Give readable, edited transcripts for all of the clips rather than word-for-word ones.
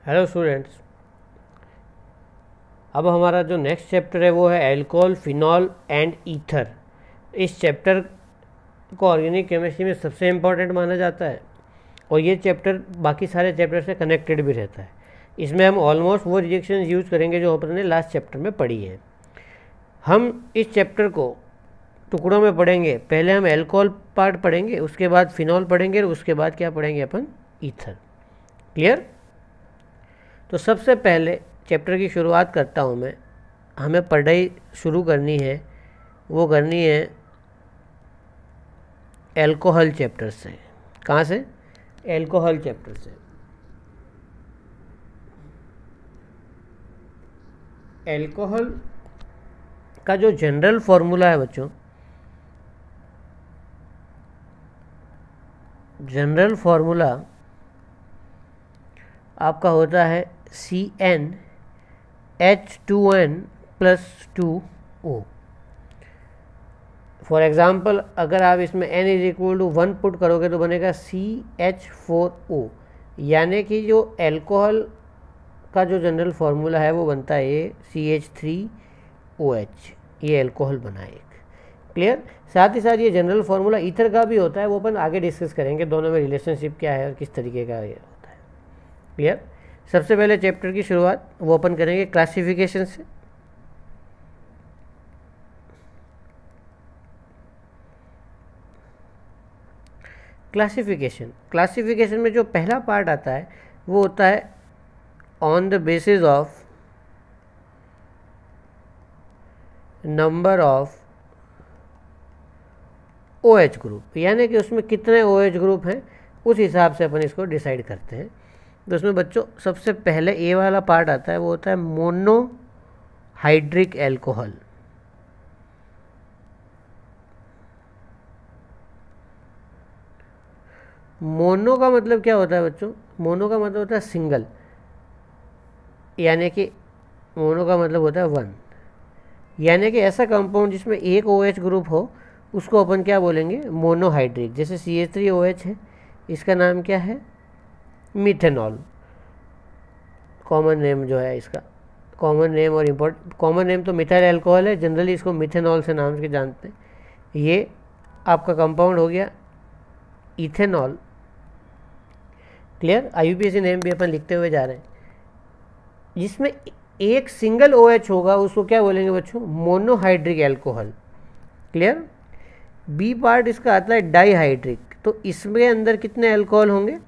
Hello students, अब हमारा जो नेक्स्ट चैप्टर है वो है एल्कोहल, फिनॉल एंड ईथर। इस चैप्टर को ऑर्गेनिक केमिस्ट्री में सबसे इम्पॉर्टेंट माना जाता है और ये चैप्टर बाकी सारे चैप्टर से कनेक्टेड भी रहता है। इसमें हम ऑलमोस्ट वो रिएक्शंस यूज़ करेंगे जो अपन ने लास्ट चैप्टर में पढ़ी है। हम इस चैप्टर को टुकड़ों में पढ़ेंगे। पहले हम एल्कोहल पार्ट पढ़ेंगे, उसके बाद फिनॉल पढ़ेंगे और उसके बाद क्या पढ़ेंगे अपन, ईथर। क्लियर? तो सबसे पहले चैप्टर की शुरुआत करता हूँ मैं। हमें पढ़ाई शुरू करनी है, वो करनी है एल्कोहल चैप्टर से। कहाँ से? एल्कोहल चैप्टर से। एल्कोहल का जो जनरल फॉर्मूला है बच्चों, जनरल फॉर्मूला आपका होता है CnH2n+2O। फॉर एग्ज़ाम्पल अगर आप इसमें n=1 पुट करोगे तो बनेगा CH4O, यानी कि जो एल्कोहल का जो जनरल फार्मूला है वो बनता है ये CH3OH। ये एल्कोहल बना एक। क्लियर? साथ ही साथ ये जनरल फार्मूला ईथर का भी होता है, वो अपन आगे डिस्कस करेंगे दोनों में रिलेशनशिप क्या है और किस तरीके का ये होता है। क्लियर? सबसे पहले चैप्टर की शुरुआत वो अपन करेंगे क्लासिफिकेशन से। क्लासिफिकेशन में जो पहला पार्ट आता है वो होता है on the basis of number of OH group, यानी कि उसमें कितने OH ग्रुप हैं उस हिसाब से अपन इसको डिसाइड करते हैं। तो उसमें बच्चों सबसे पहले ए वाला पार्ट आता है, वो होता है मोनोहाइड्रिक एल्कोहल। मोनो का मतलब क्या होता है बच्चों? मोनो का मतलब होता है सिंगल, यानी कि मोनो का मतलब होता है 1, यानी कि ऐसा कंपाउंड जिसमें एक OH ग्रुप हो उसको अपन क्या बोलेंगे, मोनोहाइड्रिक। जैसे CH3OH है, इसका नाम क्या है, मिथेनॉल। कॉमन नेम जो है इसका, कॉमन नेम और कॉमन नेम तो मिथाइल अल्कोहल है, जनरली इसको मिथेनॉल से नाम से जानते हैं। ये आपका कंपाउंड हो गया इथेनॉल। क्लियर? IUPAC नेम भी अपन लिखते हुए जा रहे हैं। जिसमें एक सिंगल OH होगा उसको क्या बोलेंगे बच्चों, monohydric alcohol. Clear? B part इसका आता है डाईहाइड्रिक। तो इसमें अंदर कितने अल्कोहल होंगे,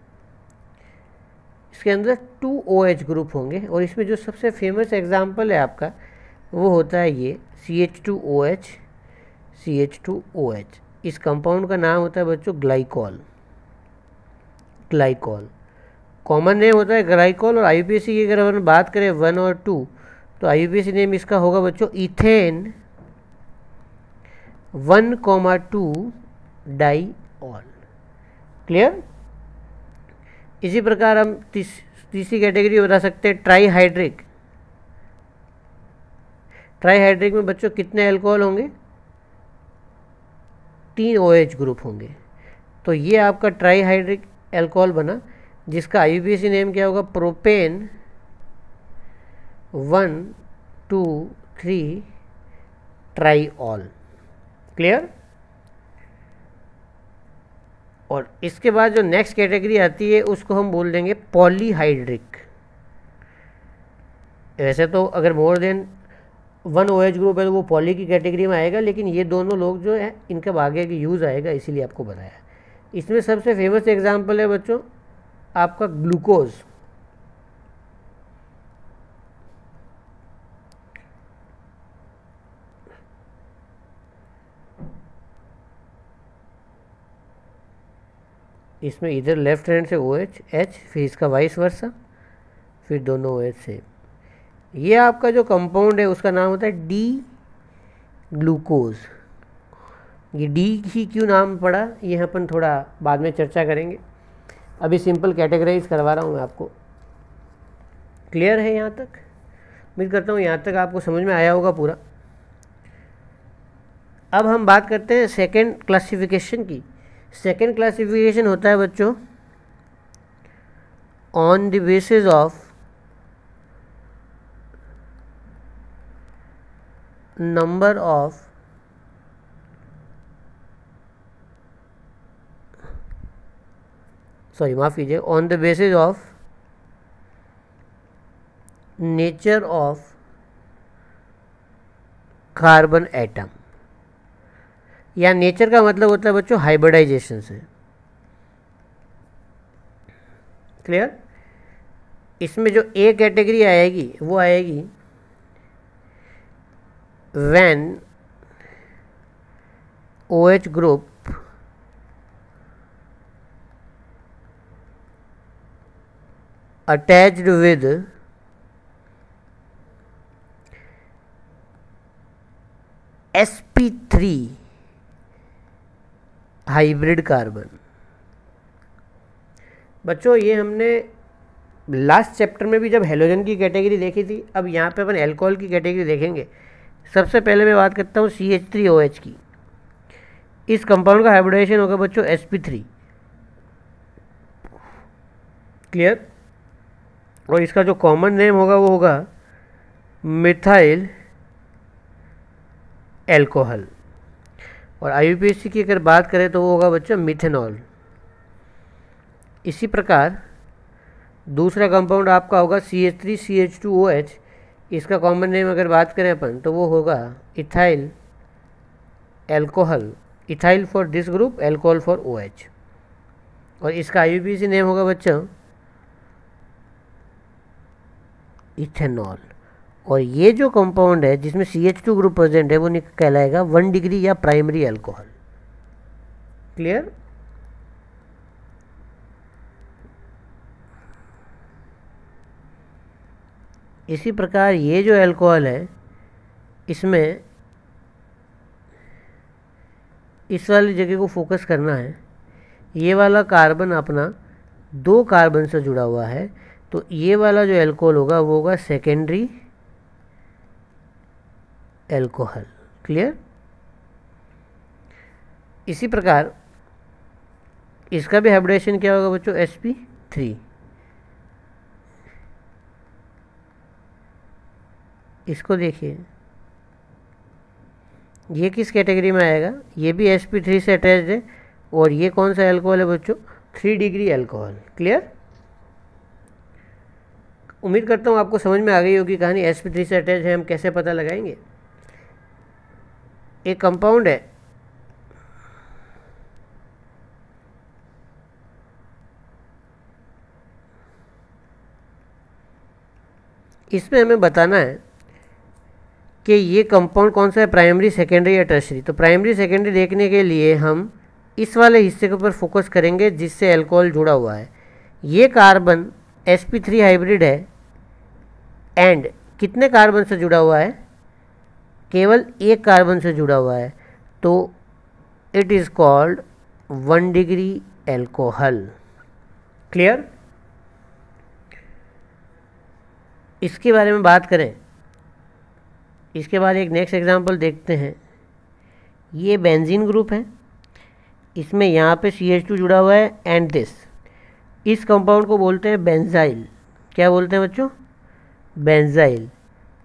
इसके अंदर 2 OH ग्रुप होंगे और इसमें जो सबसे फेमस एग्जाम्पल है आपका वो होता है ये CH2OH। CH2OH इस कंपाउंड का नाम होता है बच्चों ग्लाइकॉल। ग्लाइकॉल कॉमन नेम होता है ग्लाइकॉल। और IUPAC की अगर अपन बात करें 1 और 2 तो IUPAC नेम इसका होगा बच्चों इथेन 1,2 डाईऑल। क्लियर? इसी प्रकार हम तीसरी कैटेगरी बता सकते हैं ट्राईहाइड्रिक। ट्राईहाइड्रिक में बच्चों कितने अल्कोहल होंगे, 3 OH ग्रुप होंगे। तो ये आपका ट्राईहाइड्रिक अल्कोहल बना, जिसका IUPAC नेम क्या होगा, प्रोपेन 1,2,3 ट्राईऑल। क्लियर? और इसके बाद जो नेक्स्ट कैटेगरी आती है उसको हम बोल देंगे पॉलीहाइड्रिक। वैसे तो अगर मोर देन 1 OH ग्रुप है तो वो पॉली की कैटेगरी में आएगा, लेकिन ये दोनों लोग जो है इनका आगे की यूज़ आएगा, इसीलिए आपको बताया। इसमें सबसे फेमस एग्जांपल है बच्चों आपका ग्लूकोज। इसमें इधर लेफ्ट हैंड से OH H, फिर इसका वाइस वर्सा, फिर दोनों OH से। ये आपका जो कंपाउंड है उसका नाम होता है डी ग्लूकोज। ये डी ही क्यों नाम पड़ा ये अपन थोड़ा बाद में चर्चा करेंगे, अभी सिंपल कैटेगराइज करवा रहा हूँ मैं आपको। क्लियर है यहाँ तक? उम्मीद करता हूँ यहाँ तक आपको समझ में आया होगा पूरा। अब हम बात करते हैं सेकेंड क्लासिफिकेशन की। सेकेंड क्लासिफिकेशन होता है बच्चों on the basis of number of माफ़ कीजिए, on the basis of nature of carbon atom, या नेचर का मतलब होता है बच्चों हाइब्रिडाइजेशन से। क्लियर? इसमें जो ए कैटेगरी आएगी वो आएगी when OH group attached with sp3 hybrid carbon. बच्चों ये हमने लास्ट चैप्टर में भी जब हेलोजन की कैटेगरी देखी थी, अब यहाँ पे अपन एल्कोहल की कैटेगरी देखेंगे। सबसे पहले मैं बात करता हूँ CH3OH की। इस कंपाउंड का हाइब्रिडाइजेशन होगा बच्चों sp3। क्लियर? और इसका जो कॉमन नेम होगा वो होगा मिथाइल एल्कोहल। और IUPAC की अगर बात करें तो वो होगा बच्चों मिथेनॉल। इसी प्रकार दूसरा कंपाउंड आपका होगा CH3CH2OH। इसका कॉमन नेम अगर बात करें अपन तो वो होगा ethyl alcohol. Ethyl for this group, alcohol for OH। और इसका IUPAC नेम होगा बच्चों इथेनॉल। और ये जो कंपाउंड है जिसमें CH2 ग्रुप प्रेजेंट है वो कहलाएगा 1 डिग्री या प्राइमरी एल्कोहल। क्लियर? इसी प्रकार ये जो एल्कोहल है इसमें इस वाली जगह को फोकस करना है। ये वाला कार्बन अपना 2 कार्बन से जुड़ा हुआ है, तो ये वाला जो एल्कोहल होगा वो होगा सेकेंडरी एल्कोहल। क्लियर? इसी प्रकार इसका भी हाइब्रिडेशन क्या होगा बच्चों sp3। इसको देखिए, ये किस कैटेगरी में आएगा? ये भी sp3 से अटैच्ड है। और ये कौन सा एल्कोहल है बच्चों? 3 डिग्री एल्कोहल। क्लियर? उम्मीद करता हूँ आपको समझ में आ गई होगी कहानी। sp3 से अटैच है, हम कैसे पता लगाएंगे? एक कंपाउंड है इसमें हमें बताना है कि ये कंपाउंड कौन सा है, प्राइमरी, सेकेंडरी या टर्शरी। तो प्राइमरी सेकेंडरी देखने के लिए हम इस वाले हिस्से के ऊपर फोकस करेंगे जिससे एल्कोहल जुड़ा हुआ है। ये कार्बन sp3 हाइब्रिड है एंड कितने कार्बन से जुड़ा हुआ है? केवल 1 कार्बन से जुड़ा हुआ है, तो it is called 1 degree alcohol. Clear? इसके बारे में बात करें, इसके बाद एक नेक्स्ट एग्जांपल देखते हैं। ये बेंजीन ग्रुप है, इसमें यहाँ पे CH2 जुड़ा हुआ है एंड इस कंपाउंड को बोलते हैं बेंजाइल। क्या बोलते हैं बच्चों? बेंजाइल।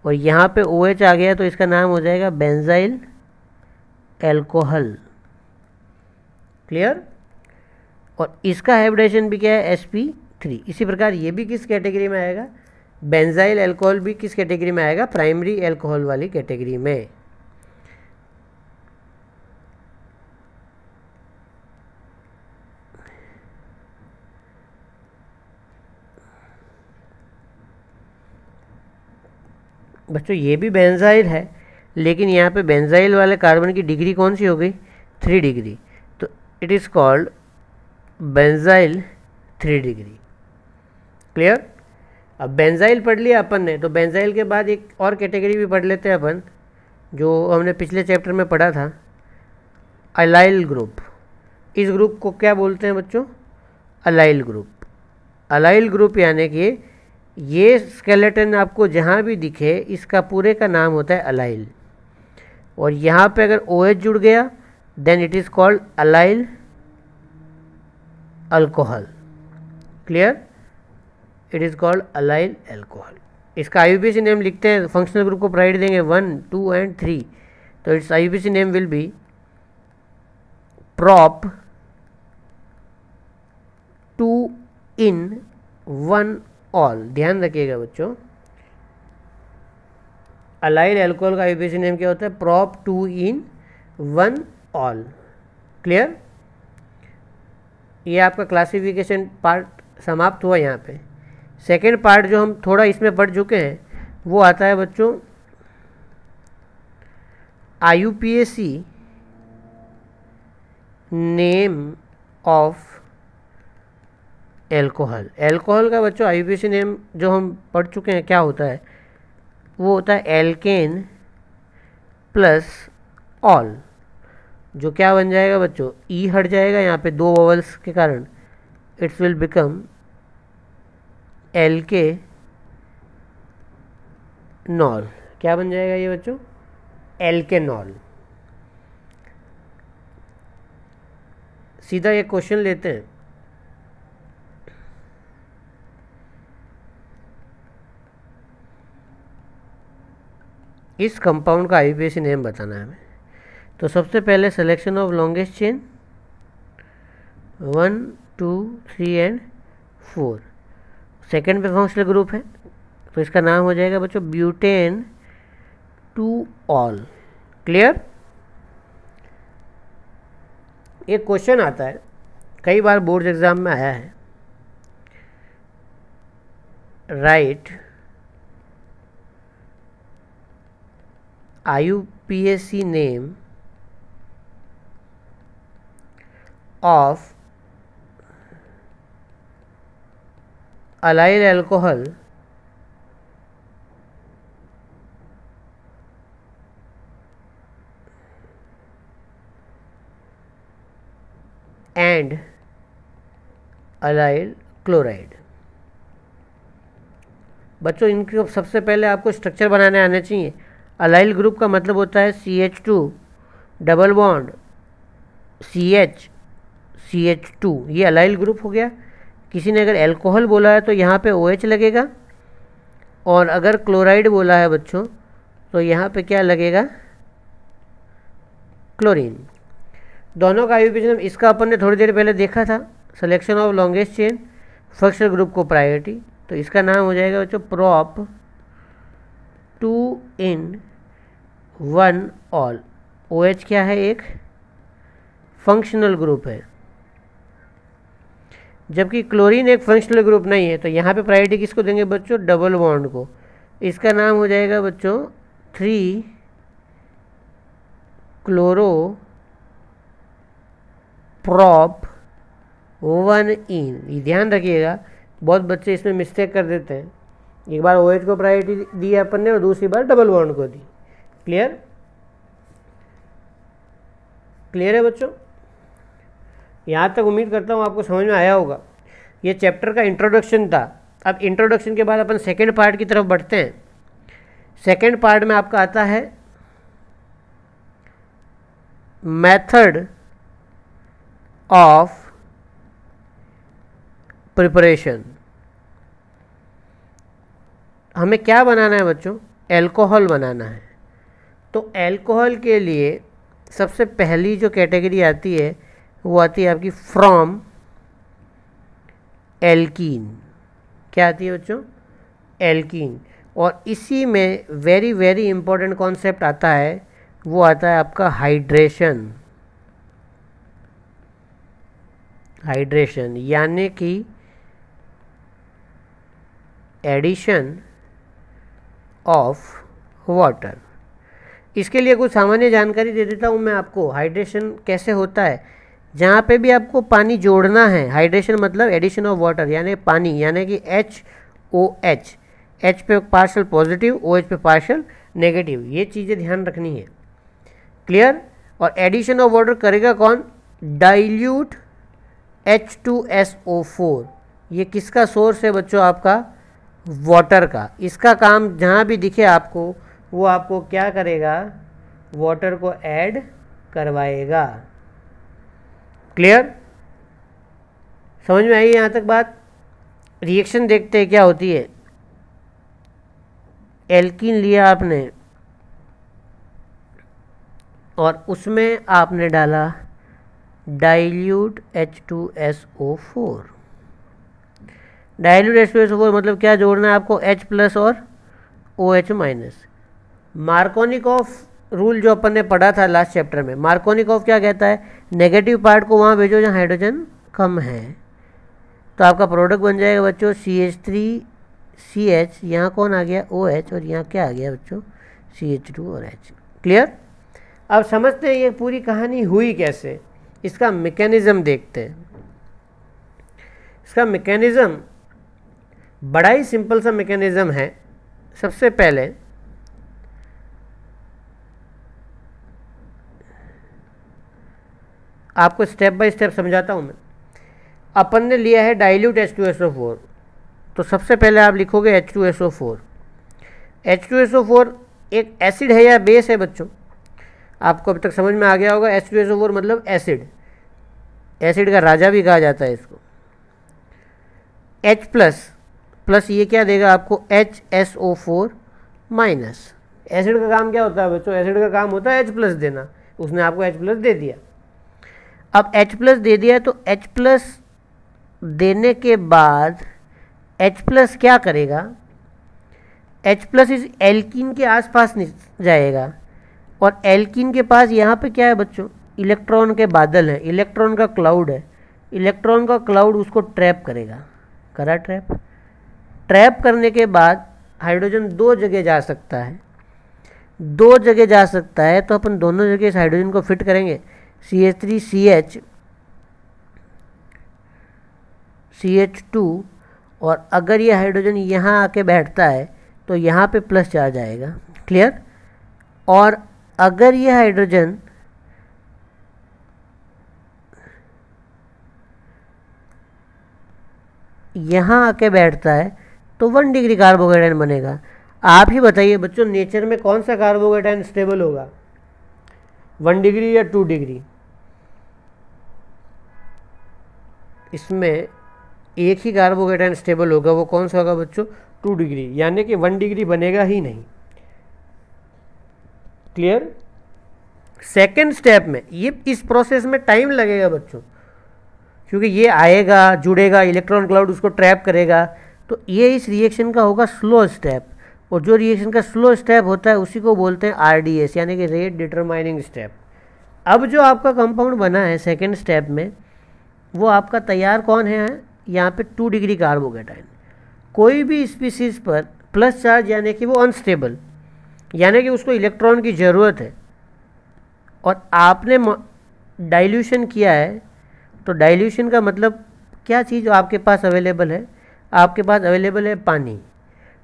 और यहाँ पे OH आ गया तो इसका नाम हो जाएगा बेंजाइल एल्कोहल। क्लियर? और इसका हाइब्रिडेशन भी क्या है sp3। इसी प्रकार ये भी किस कैटेगरी में आएगा? बेंजाइल एल्कोहल भी किस कैटेगरी में आएगा? प्राइमरी एल्कोहल वाली कैटेगरी में। बच्चों ये भी बेंजाइल है, लेकिन यहाँ पे बेंजाइल वाले कार्बन की डिग्री कौन सी हो गई? 3 डिग्री। तो it is called benzyl 3 degree. Clear? अब बेंजाइल पढ़ लिया अपन ने, तो बेंजाइल के बाद एक और कैटेगरी भी पढ़ लेते हैं अपन, जो हमने पिछले चैप्टर में पढ़ा था, अलाइल ग्रुप। इस ग्रुप को क्या बोलते हैं बच्चों? Allyl group. अलाइल ग्रुप यानी कि ये स्केलेटन आपको जहाँ भी दिखे इसका पूरे का नाम होता है अलाइल। और यहाँ पे अगर OH जुड़ गया then it is called allyl alcohol. Clear? It is called allyl alcohol. इसका IUPAC नेम लिखते हैं, फंक्शनल ग्रुप को प्रायोरिटी देंगे 1, 2 एंड 3, तो it's IUPAC name will be prop 2 in 1 all। ध्यान रखिएगा बच्चों, अलाइल एल्कोहल का IUPAC नेम क्या होता है? prop 2 in 1 all। क्लियर? ये आपका क्लासिफिकेशन पार्ट समाप्त हुआ। यहाँ पे सेकेंड पार्ट जो हम थोड़ा इसमें पढ़ चुके हैं वो आता है बच्चों IUPAC name of alcohol. Alcohol का बच्चों IUPAC नेम जो हम पढ़ चुके हैं क्या होता है? वो होता है एल्केन प्लस ऑल, जो क्या बन जाएगा बच्चों? ई हट जाएगा यहाँ पे 2 वोवल्स के कारण, इट्स विल बिकम एल्के नॉल। क्या बन जाएगा ये बच्चों? एल्केनॉल। सीधा ये क्वेश्चन लेते हैं, इस कंपाउंड का IUPAC नेम बताना है हमें। तो सबसे पहले selection of longest chain 1, 2, 3 and 4। Second पे फंक्शनल ग्रुप है तो इसका नाम हो जाएगा बच्चों ब्यूटेन 2 ऑल। क्लियर? एक क्वेश्चन आता है, कई बार बोर्ड एग्जाम में आया है, right IUPAC name of allyl alcohol and allyl chloride। बच्चों इनके सबसे पहले आपको स्ट्रक्चर बनाने आने चाहिए। अलाइल ग्रुप का मतलब होता है CH2 डबल बॉन्ड CH2, ये अलाइल ग्रुप हो गया। किसी ने अगर एल्कोहल बोला है तो यहाँ पे OH लगेगा, और अगर क्लोराइड बोला है बच्चों तो यहाँ पे क्या लगेगा? क्लोरीन। दोनों का IUPAC नेम, इसका अपन ने थोड़ी देर पहले देखा था, selection of longest chain, functional group को प्रायोरिटी, तो इसका नाम हो जाएगा बच्चों prop 2 in 1 all। OH क्या है? एक फंक्शनल ग्रुप है, जबकि क्लोरीन एक फंक्शनल ग्रुप नहीं है, तो यहाँ पे प्रायोरिटी किसको देंगे बच्चों? डबल बॉन्ड को। इसका नाम हो जाएगा बच्चों 3 क्लोरो prop 1 in। ये ध्यान रखिएगा, बहुत बच्चे इसमें मिस्टेक कर देते हैं। एक बार OH को प्रायोरिटी दी अपन ने और दूसरी बार डबल बॉन्ड को दी। क्लियर? क्लियर है बच्चों? यहाँ तक उम्मीद करता हूँ आपको समझ में आया होगा। ये चैप्टर का इंट्रोडक्शन था। अब इंट्रोडक्शन के बाद अपन सेकेंड पार्ट की तरफ बढ़ते हैं। सेकेंड पार्ट में आपका आता है मेथड ऑफ प्रिपरेशन। हमें क्या बनाना है बच्चों? एल्कोहल बनाना है। तो एल्कोहल के लिए सबसे पहली जो कैटेगरी आती है वो आती है आपकी फ्रॉम एल्कीन। क्या आती है बच्चों? एल्कीन। और इसी में वेरी वेरी इंपॉर्टेंट कॉन्सेप्ट आता है, वो आता है आपका हाइड्रेशन। हाइड्रेशन यानी कि एडिशन ऑफ वाटर। इसके लिए कुछ सामान्य जानकारी दे देता हूँ मैं आपको, हाइड्रेशन कैसे होता है। जहाँ पे भी आपको पानी जोड़ना है, हाइड्रेशन मतलब एडिशन ऑफ वाटर यानी पानी, यानी कि HOH, H पे पार्शियल पॉजिटिव, OH पे पार्शियल नेगेटिव, ये चीज़ें ध्यान रखनी है। क्लियर? और एडिशन ऑफ वाटर करेगा कौन? Dilute H2SO4। ये किसका सोर्स है बच्चों? आपका वाटर का। इसका काम जहाँ भी दिखे आपको, वो आपको क्या करेगा? वाटर को ऐड करवाएगा। क्लियर? समझ में आई यहाँ तक बात? रिएक्शन देखते हैं क्या होती है। एल्कीन लिया आपने और उसमें आपने डाला डाइल्यूट H2SO4। डाइल्यूट H2SO4 मतलब क्या जोड़ना है आपको, H प्लस और OH माइनस। मार्कोनिकॉफ रूल जो अपन ने पढ़ा था लास्ट चैप्टर में, मार्कोनिकॉफ क्या कहता है, नेगेटिव पार्ट को वहाँ भेजो जहाँ हाइड्रोजन कम है। तो आपका प्रोडक्ट बन जाएगा बच्चों CH3CH, यहाँ कौन आ गया OH, और यहाँ क्या आ गया बच्चों CH2 और H। क्लियर। अब समझते हैं ये पूरी कहानी हुई कैसे, इसका मैकेनिज्म देखते हैं। इसका मैकेनिज्म बड़ा ही सिंपल सा मैकेनिज्म है। सबसे पहले आपको स्टेप बाय स्टेप समझाता हूँ मैं। अपन ने लिया है डाइल्यूट H2SO4, तो सबसे पहले आप लिखोगे H2SO4। H2SO4 एक एसिड है या बेस है बच्चों, आपको अब तक समझ में आ गया होगा। H2SO4 मतलब एसिड, एसिड का राजा भी कहा जाता है इसको। H प्लस प्लस ये क्या देगा आपको HSO4 माइनस। एसिड का काम क्या होता है बच्चों, एसिड का काम होता है H प्लस देना, उसने आपको H प्लस दे दिया। अब H प्लस दे दिया तो H प्लस देने के बाद H प्लस क्या करेगा, H प्लस इस एल्कीन के आसपास जाएगा और एल्कीन के पास यहाँ पे क्या है बच्चों, इलेक्ट्रॉन के बादल हैं, इलेक्ट्रॉन का क्लाउड है। इलेक्ट्रॉन का क्लाउड उसको ट्रैप करेगा, करा ट्रैप। ट्रैप करने के बाद हाइड्रोजन दो जगह जा सकता है, दो जगह जा सकता है, तो अपन दोनों जगह इस हाइड्रोजन को फिट करेंगे। CH3CH CH2, और अगर ये हाइड्रोजन यहाँ आके बैठता है तो यहाँ पे प्लस चार्ज आएगा। क्लियर। और अगर ये हाइड्रोजन यहाँ आके बैठता है तो 1 डिग्री कार्बोकेटाइन बनेगा। आप ही बताइए बच्चों, नेचर में कौन सा कार्बोकेटाइन स्टेबल होगा, 1 डिग्री या 2 डिग्री? इसमें एक ही कार्बोकेटाइन स्टेबल होगा, वो कौन सा होगा बच्चों, 2 डिग्री, यानी कि 1 डिग्री बनेगा ही नहीं। क्लियर। सेकेंड स्टेप में ये इस प्रोसेस में टाइम लगेगा बच्चों, क्योंकि ये आएगा, जुड़ेगा, इलेक्ट्रॉन क्लाउड उसको ट्रैप करेगा, तो ये इस रिएक्शन का होगा स्लो स्टेप। और जो रिएक्शन का स्लो स्टेप होता है उसी को बोलते हैं RDS, यानी कि रेट डिटरमाइनिंग स्टेप। अब जो आपका कंपाउंड बना है सेकेंड स्टेप में, वो आपका तैयार कौन है, यहाँ पे 2 डिग्री कार्बोकेटाइन। कोई भी स्पीसीज पर प्लस चार्ज यानी कि वो अनस्टेबल, यानी कि उसको इलेक्ट्रॉन की ज़रूरत है, और आपने डाइल्यूशन किया है, तो डाइल्यूशन का मतलब क्या चीज़ आपके पास अवेलेबल है, आपके पास अवेलेबल है पानी,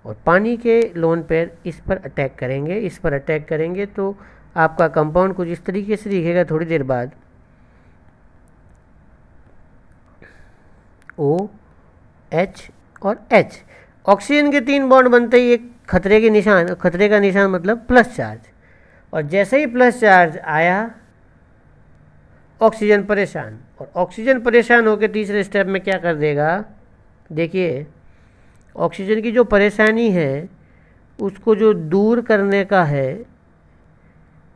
और पानी के लोन पेयर इस पर अटैक करेंगे, इस पर अटैक करेंगे, तो आपका कंपाउंड कुछ इस तरीके से दिखेगा थोड़ी देर बाद। OH और H, ऑक्सीजन के 3 बॉन्ड बनते ही एक खतरे के निशान, खतरे का निशान मतलब प्लस चार्ज, और जैसे ही प्लस चार्ज आया ऑक्सीजन परेशान, और ऑक्सीजन परेशान होकर तीसरे स्टेप में क्या कर देगा, देखिए ऑक्सीजन की जो परेशानी है उसको जो दूर करने का है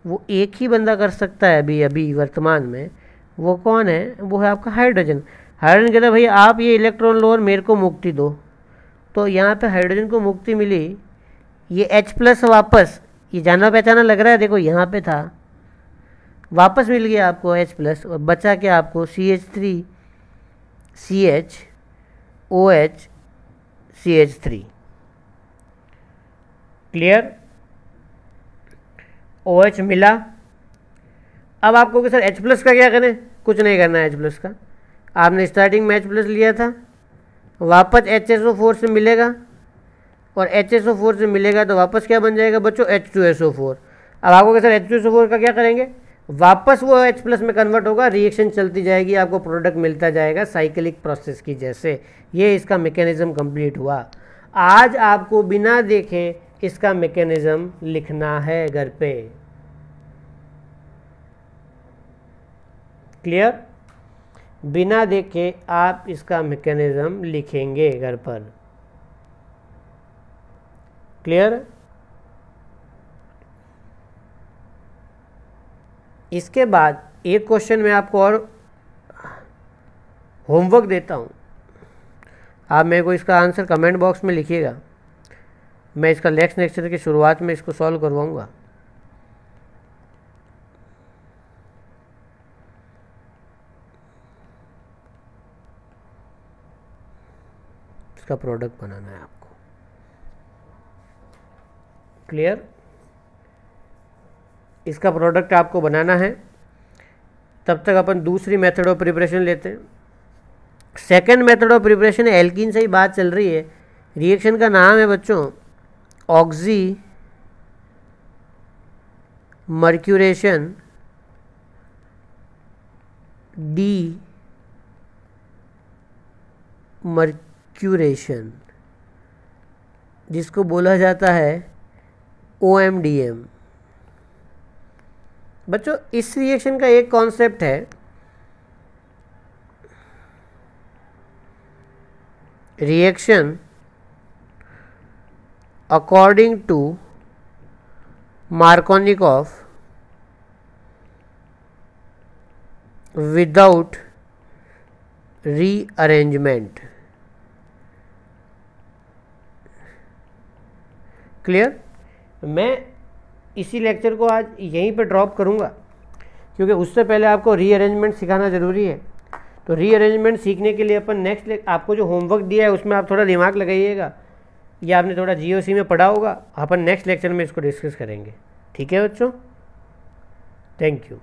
वो एक ही बंदा कर सकता है अभी वर्तमान में। वो कौन है, वो है आपका हाइड्रोजन। हाइड्रोजन कहता है भैया आप ये इलेक्ट्रॉन लो और मेरे को मुक्ति दो, तो यहाँ पे हाइड्रोजन को मुक्ति मिली। ये H प्लस वापस, ये जाना पहचाना लग रहा है, देखो यहाँ पे था, वापस मिल गया आपको H प्लस, और बचा क्या आपको CH3 CH OH CH3। Clear. OH मिला। अब आपको कि सर H प्लस का क्या करें, कुछ नहीं करना है। H प्लस का आपने स्टार्टिंग में H प्लस लिया था, वापस HSO4 से मिलेगा, और HSO4 से मिलेगा तो वापस क्या बन जाएगा बच्चों, H2SO4। अब आपको कि सर H2SO4 का क्या करेंगे, वापस वो H प्लस में कन्वर्ट होगा, रिएक्शन चलती जाएगी, आपको प्रोडक्ट मिलता जाएगा साइक्लिक प्रोसेस की जैसे। ये इसका मैकेनिज्म कंप्लीट हुआ। आज आपको बिना देखे इसका मैकेनिज्म लिखना है घर पे। क्लियर। बिना देखे आप इसका मैकेनिज्म लिखेंगे घर पर। क्लियर। इसके बाद एक क्वेश्चन मैं आपको और होमवर्क देता हूँ, आप मेरे को इसका आंसर कमेंट बॉक्स में लिखिएगा, मैं इसका नेक्स्ट लेक्चर की शुरुआत में इसको सॉल्व करवाऊँगा। इसका प्रोडक्ट बनाना है आपको, क्लियर? इसका प्रोडक्ट आपको बनाना है। तब तक अपन दूसरी मेथड ऑफ प्रिपरेशन लेते हैं। Second method of preparation alkene से ही बात चल रही है। रिएक्शन का नाम है बच्चों ऑक्सी मर्क्यूरेशन डी मर्क्यूरेशन, जिसको बोला जाता है OMDM। बच्चों इस रिएक्शन का एक कॉन्सेप्ट है, reaction according to Markovnikov without rearrangement. Clear? मैं इसी लेक्चर को आज यहीं पे ड्रॉप करूँगा, क्योंकि उससे पहले आपको रीअरेंजमेंट सिखाना ज़रूरी है। तो रीअरेंजमेंट सीखने के लिए अपन नेक्स्ट आपको जो होमवर्क दिया है उसमें आप थोड़ा दिमाग लगाइएगा, या आपने थोड़ा GOC में पढ़ा होगा, अपन नेक्स्ट लेक्चर में इसको डिस्कस करेंगे। ठीक है बच्चों, थैंक यू।